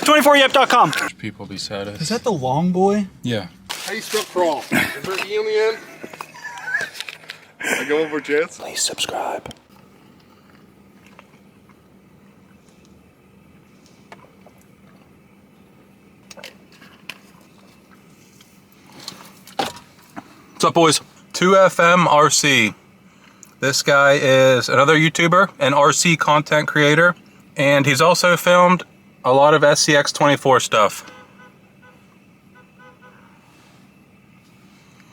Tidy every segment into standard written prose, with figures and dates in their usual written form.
SCX24yep.com. People beside us. Is that the long boy? Yeah. How do you spell crawl? Is there an E on the end? I go over chance. Please subscribe. What's up, boys? 2FMRC. This guy is another YouTuber, an RC content creator, and he's also filmed a lot of SCX24 stuff.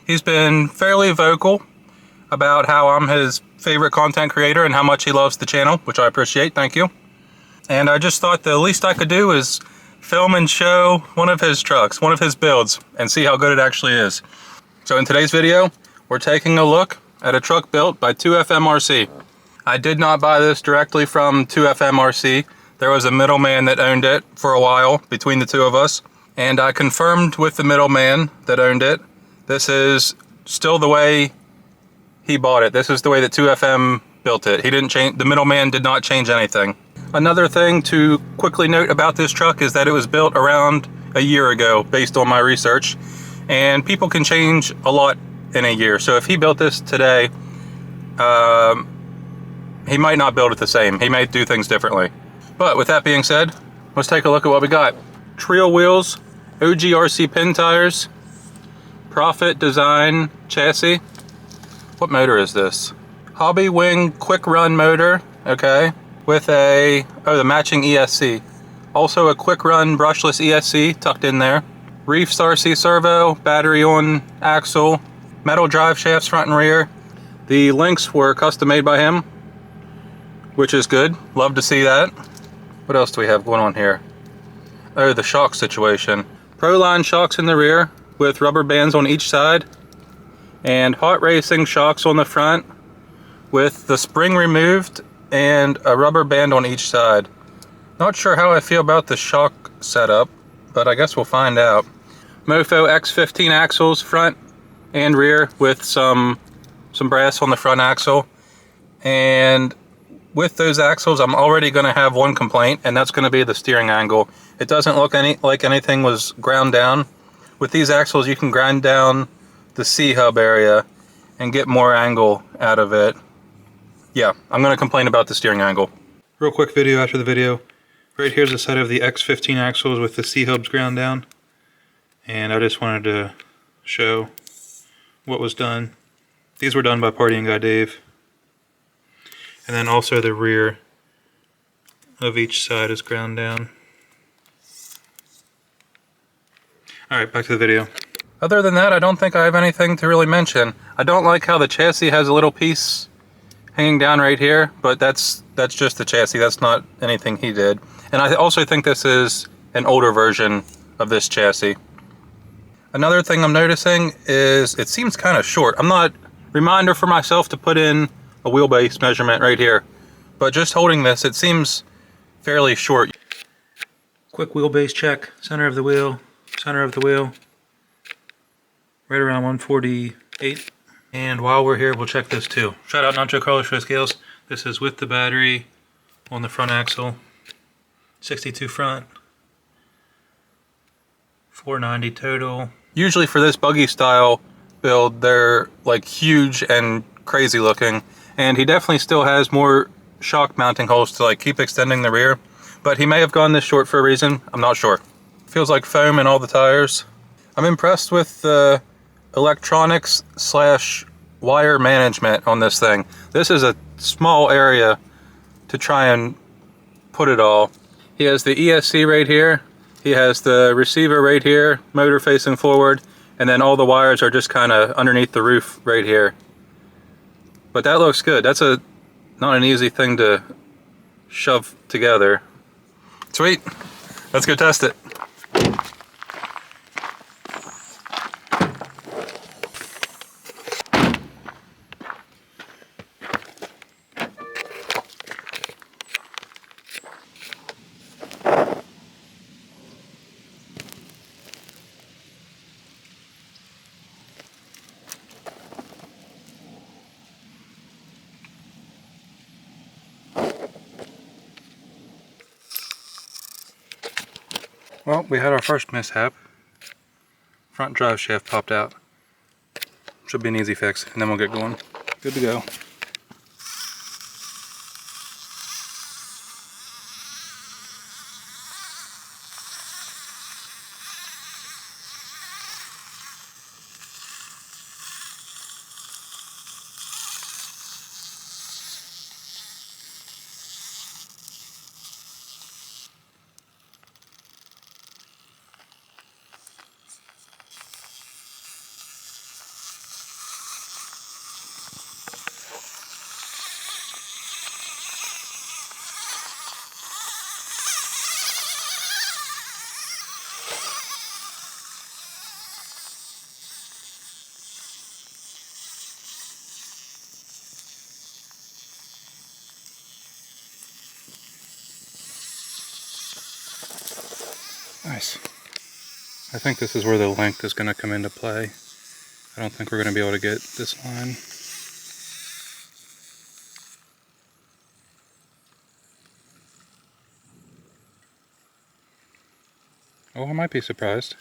He's been fairly vocal about how I'm his favorite content creator and how much he loves the channel, which I appreciate, thank you. And I just thought the least I could do is film and show one of his trucks, one of his builds, and see how good it actually is. So in today's video, we're taking a look at a truck built by 2FMRC. I did not buy this directly from 2FMRC. There was a middleman that owned it for a while between the two of us, and I confirmed with the middleman that owned it. This is still the way he bought it. This is the way that 2FM built it. He didn't change, the middleman did not change anything. Another thing to quickly note about this truck is that it was built around a year ago based on my research, and people can change a lot in a year. So if he built this today, he might not build it the same. He may do things differently. But with that being said, let's take a look at what we got. Trio wheels, OGRC pin tires, Profit Design chassis. What motor is this? Hobby Wing quick run motor, okay, with the matching ESC. Also a quick run brushless ESC tucked in there. Reefs RC servo, battery on axle, metal drive shafts front and rear. The links were custom made by him, which is good. Love to see that. What else do we have going on here? Oh, the shock situation. Proline shocks in the rear with rubber bands on each side, and Hot Racing shocks on the front with the spring removed and a rubber band on each side. Not sure how I feel about the shock setup, but I guess we'll find out. Mofo X15 axles front and rear with some brass on the front axle, and with those axles I'm already going to have one complaint, and that's going to be the steering angle. It doesn't look like anything was ground down. With these axles you can grind down the C-hub area and get more angle out of it. Yeah, I'm going to complain about the steering angle. Real quick video after the video. Right here's a set of the X15 axles with the C-hubs ground down, and I just wanted to show what was done. These were done by Partying Guy Dave. And then also the rear of each side is ground down. Alright, back to the video. Other than that, I don't think I have anything to really mention. I don't like how the chassis has a little piece hanging down right here, but that's just the chassis. That's not anything he did. And I also think this is an older version of this chassis. Another thing I'm noticing is it seems kind of short. Reminder for myself to put in a wheelbase measurement right here, but just holding this, it seems fairly short. Quick wheelbase check. Center of the wheel, right around 148. And while we're here, we'll check this too. Shout out Nacho Carlos for the scales. This is with the battery on the front axle. 62 front, 490 total. Usually for this buggy style build, they're like huge and crazy looking, and he definitely still has more shock mounting holes to like keep extending the rear, but he may have gone this short for a reason. I'm not sure. Feels like foam in all the tires. I'm impressed with the electronics / wire management on this thing. This is a small area to try and put it all. He has the ESC right here, he has the receiver right here, motor facing forward, and then all the wires are just kind of underneath the roof right here. But that looks good. That's not an easy thing to shove together. Sweet, let's go test it. Well, we had our first mishap. Front drive shaft popped out. Should be an easy fix, and then we'll get going. Good to go. Nice. I think this is where the length is going to come into play. I don't think we're going to be able to get this line. Oh, I might be surprised.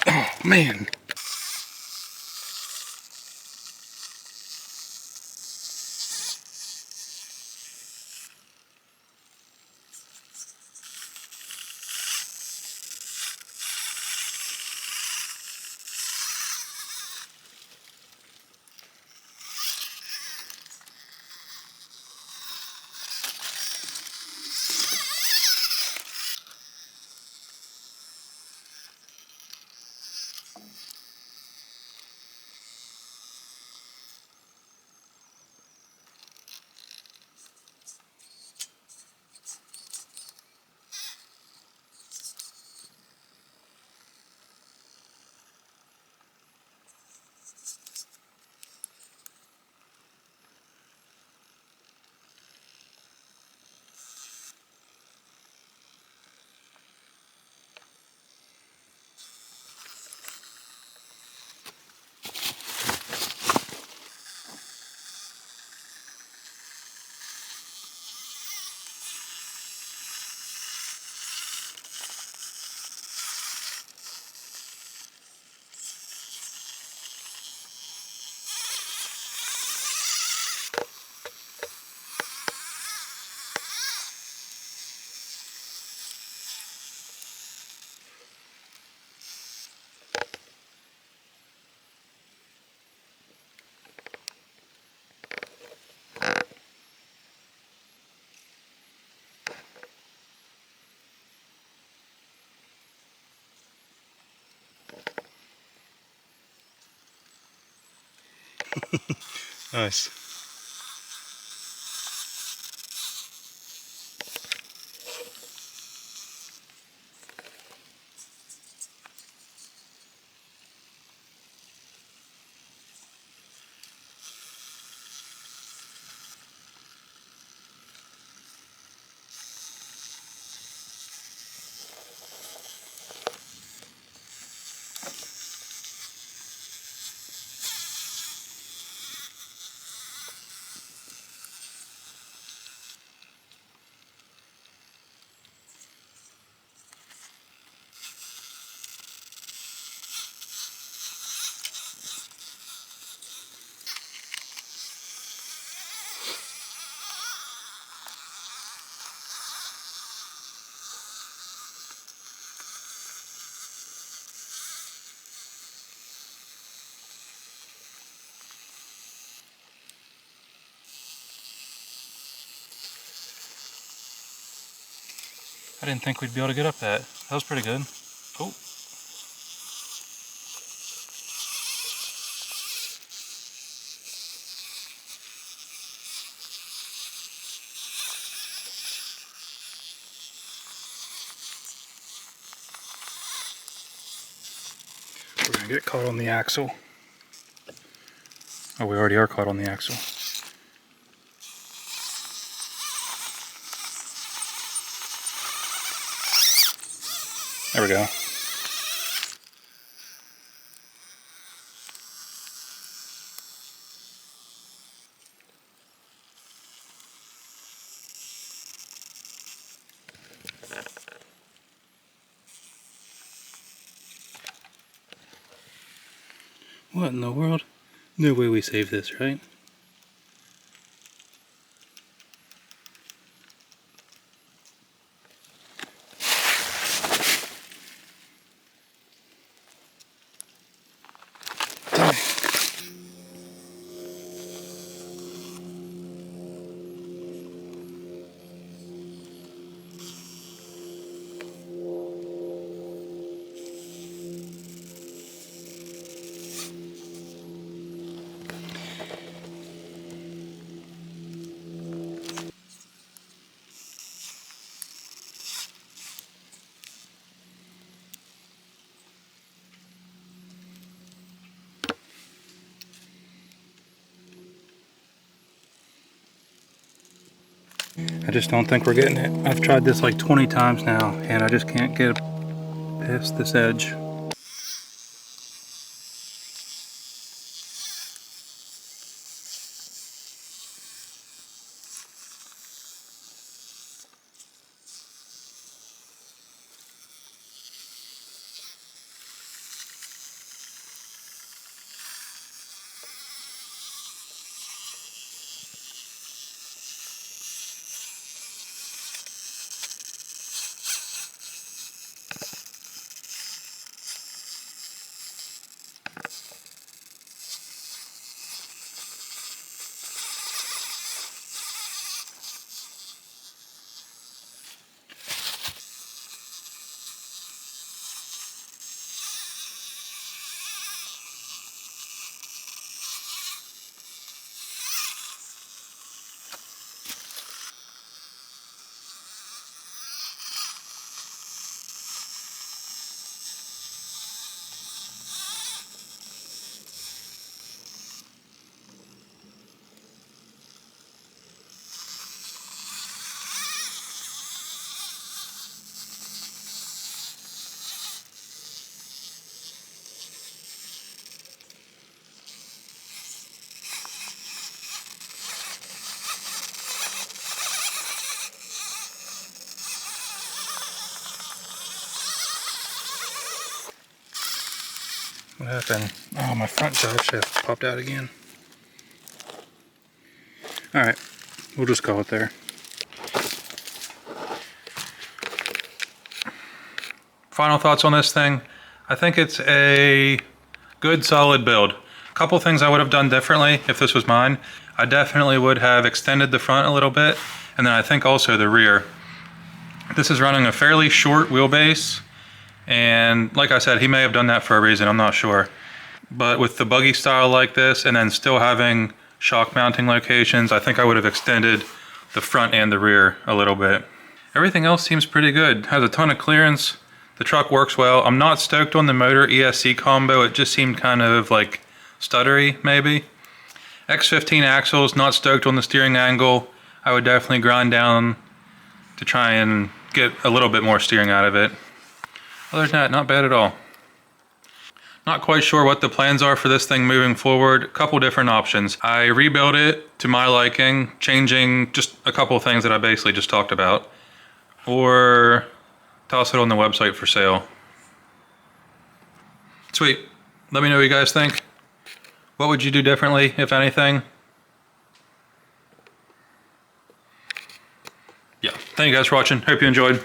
Oh, man. Nice. I didn't think we'd be able to get up that. That was pretty good. Oh. We're gonna get caught on the axle. Oh, we already are caught on the axle. There we go. What in the world? No way we saved this, right? Dang. I just don't think we're getting it. I've tried this like 20 times now, and I just can't get past this edge. What happened? Oh, my front drive shaft popped out again. Alright, we'll just call it there. Final thoughts on this thing. I think it's a good, solid build. A couple things I would have done differently if this was mine. I definitely would have extended the front a little bit, and then I think also the rear. This is running a fairly short wheelbase, and like I said, he may have done that for a reason, I'm not sure. But with the buggy style like this, and then still having shock mounting locations, I think I would have extended the front and the rear a little bit. Everything else seems pretty good. Has a ton of clearance. The truck works well. I'm not stoked on the motor ESC combo. It just seemed kind of like stuttery, maybe. X15 axles, not stoked on the steering angle. I would definitely grind down to try and get a little bit more steering out of it. Other than that, not bad at all. Not quite sure what the plans are for this thing moving forward. A couple different options. I rebuilt it to my liking, changing just a couple of things that I basically just talked about. Or toss it on the website for sale. Sweet. Let me know what you guys think. What would you do differently, if anything? Yeah. Thank you guys for watching. Hope you enjoyed.